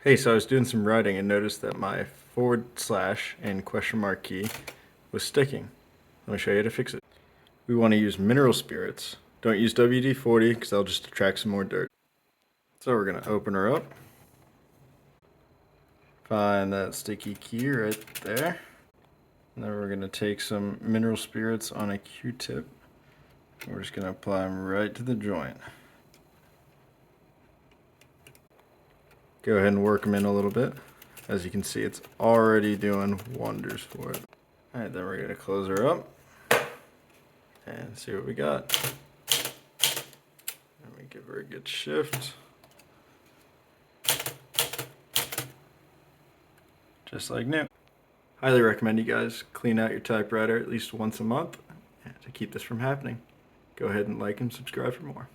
Hey, so I was doing some writing and noticed that my forward slash and question mark key was sticking. Let me show you how to fix it. We want to use mineral spirits. Don't use WD-40 because that'll just attract some more dirt. So we're going to open her up. Find that sticky key right there. And then we're going to take some mineral spirits on a Q-tip. We're just going to apply them right to the joint. Go ahead and work them in a little bit. As you can see, it's already doing wonders for it. Alright, then we're going to close her up and see what we got. Let me give her a good shift. Just like new. Highly recommend you guys clean out your typewriter at least once a month to keep this from happening. Go ahead and like and subscribe for more.